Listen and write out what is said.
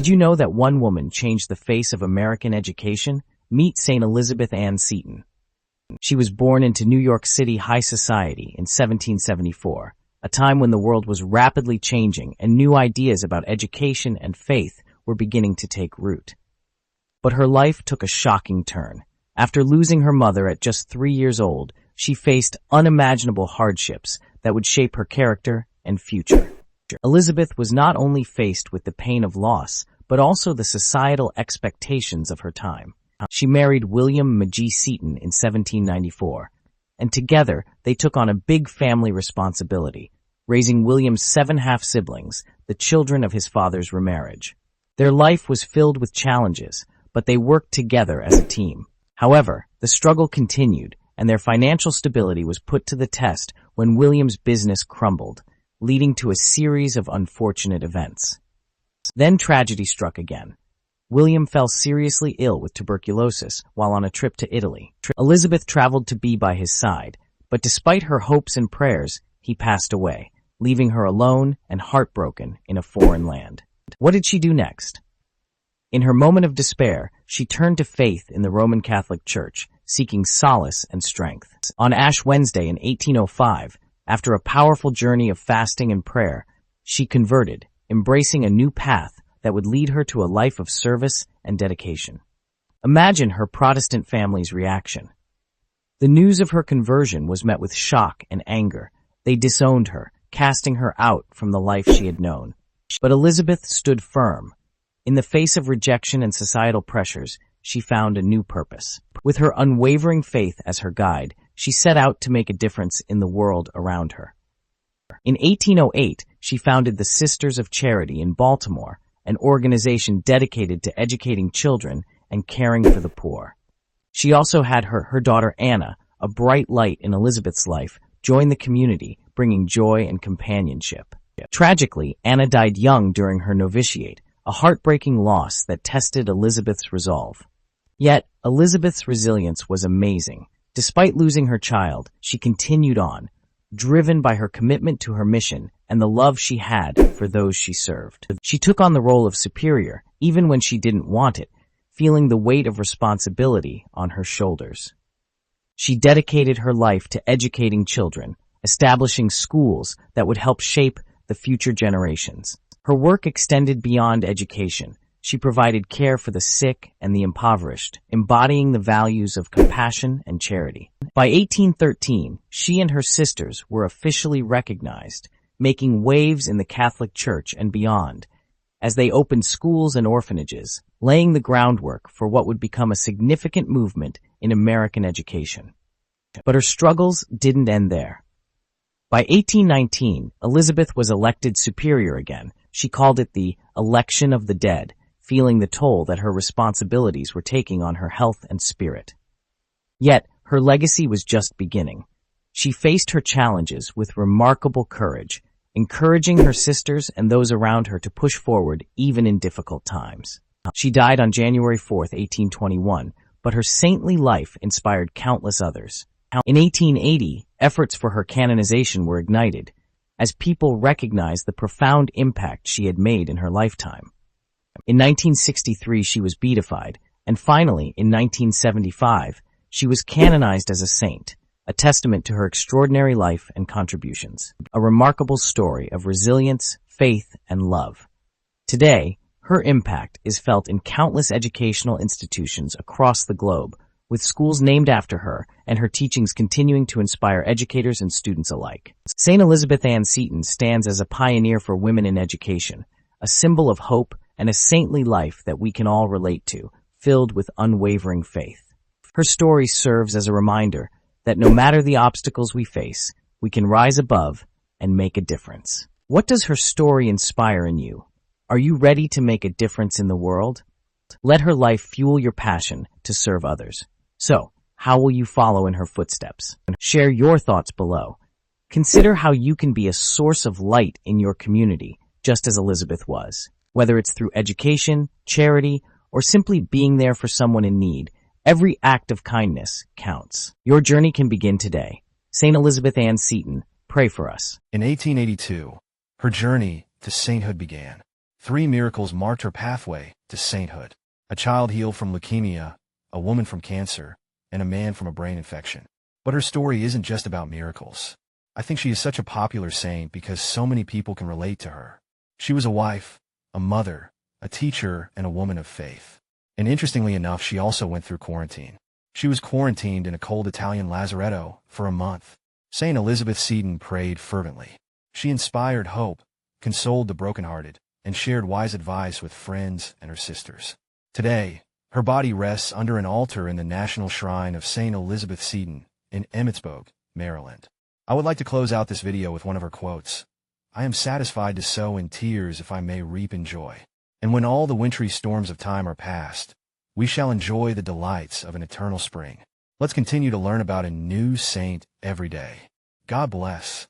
Did you know that one woman changed the face of American education? Meet St. Elizabeth Ann Seton. She was born into New York City high society in 1774, a time when the world was rapidly changing and new ideas about education and faith were beginning to take root. But her life took a shocking turn. After losing her mother at just 3 years old, she faced unimaginable hardships that would shape her character and future. Elizabeth was not only faced with the pain of loss, but also the societal expectations of her time. She married William Magee Seton in 1794, and together they took on a big family responsibility, raising William's 7 half-siblings, the children of his father's remarriage. Their life was filled with challenges, but they worked together as a team. However, the struggle continued, and their financial stability was put to the test when William's business crumbled, leading to a series of unfortunate events. Then tragedy struck again. William fell seriously ill with tuberculosis while on a trip to Italy. Elizabeth traveled to be by his side, but despite her hopes and prayers, he passed away, leaving her alone and heartbroken in a foreign land. What did she do next? In her moment of despair, she turned to faith in the Roman Catholic Church, seeking solace and strength. On Ash Wednesday in 1805, after a powerful journey of fasting and prayer, she converted, embracing a new path that would lead her to a life of service and dedication. Imagine her Protestant family's reaction. The news of her conversion was met with shock and anger. They disowned her, casting her out from the life she had known. But Elizabeth stood firm. In the face of rejection and societal pressures, she found a new purpose. With her unwavering faith as her guide, she set out to make a difference in the world around her. In 1808, she founded the Sisters of Charity in Baltimore, an organization dedicated to educating children and caring for the poor. She also had her daughter Anna, a bright light in Elizabeth's life, join the community, bringing joy and companionship. Tragically, Anna died young during her novitiate, a heartbreaking loss that tested Elizabeth's resolve. Yet, Elizabeth's resilience was amazing. Despite losing her child, she continued on, driven by her commitment to her mission and the love she had for those she served. She took on the role of superior, even when she didn't want it, feeling the weight of responsibility on her shoulders. She dedicated her life to educating children, establishing schools that would help shape the future generations. Her work extended beyond education. She provided care for the sick and the impoverished, embodying the values of compassion and charity. By 1813, she and her sisters were officially recognized, making waves in the Catholic Church and beyond, as they opened schools and orphanages, laying the groundwork for what would become a significant movement in American education. But her struggles didn't end there. By 1819, Elizabeth was elected superior again. She called it the election of the dead, feeling the toll that her responsibilities were taking on her health and spirit. Yet, her legacy was just beginning. She faced her challenges with remarkable courage, encouraging her sisters and those around her to push forward even in difficult times. She died on January 4, 1821, but her saintly life inspired countless others. In 1880, efforts for her canonization were ignited, as people recognized the profound impact she had made in her lifetime. In 1963, she was beatified, and finally, in 1975, she was canonized as a saint, a testament to her extraordinary life and contributions. A remarkable story of resilience, faith, and love. Today, her impact is felt in countless educational institutions across the globe, with schools named after her and her teachings continuing to inspire educators and students alike. St. Elizabeth Ann Seton stands as a pioneer for women in education, a symbol of hope and a saintly life that we can all relate to, filled with unwavering faith. Her story serves as a reminder that no matter the obstacles we face, we can rise above and make a difference. What does her story inspire in you? Are you ready to make a difference in the world? Let her life fuel your passion to serve others. So, how will you follow in her footsteps? Share your thoughts below. Consider how you can be a source of light in your community, just as Elizabeth was. Whether it's through education, charity, or simply being there for someone in need, every act of kindness counts. Your journey can begin today. St. Elizabeth Ann Seton, pray for us. In 1882, her journey to sainthood began. 3 miracles marked her pathway to sainthood. A child healed from leukemia, a woman from cancer, and a man from a brain infection. But her story isn't just about miracles. I think she is such a popular saint because so many people can relate to her. She was a wife, a mother, a teacher, and a woman of faith. And interestingly enough, she also went through quarantine. She was quarantined in a cold Italian lazaretto for a month. Saint Elizabeth Seton prayed fervently. She inspired hope, consoled the brokenhearted, and shared wise advice with friends and her sisters. Today, her body rests under an altar in the National Shrine of Saint Elizabeth Seton in Emmitsburg, Maryland. I would like to close out this video with one of her quotes. "I am satisfied to sow in tears if I may reap in joy. And when all the wintry storms of time are past, we shall enjoy the delights of an eternal spring." Let's continue to learn about a new saint every day. God bless.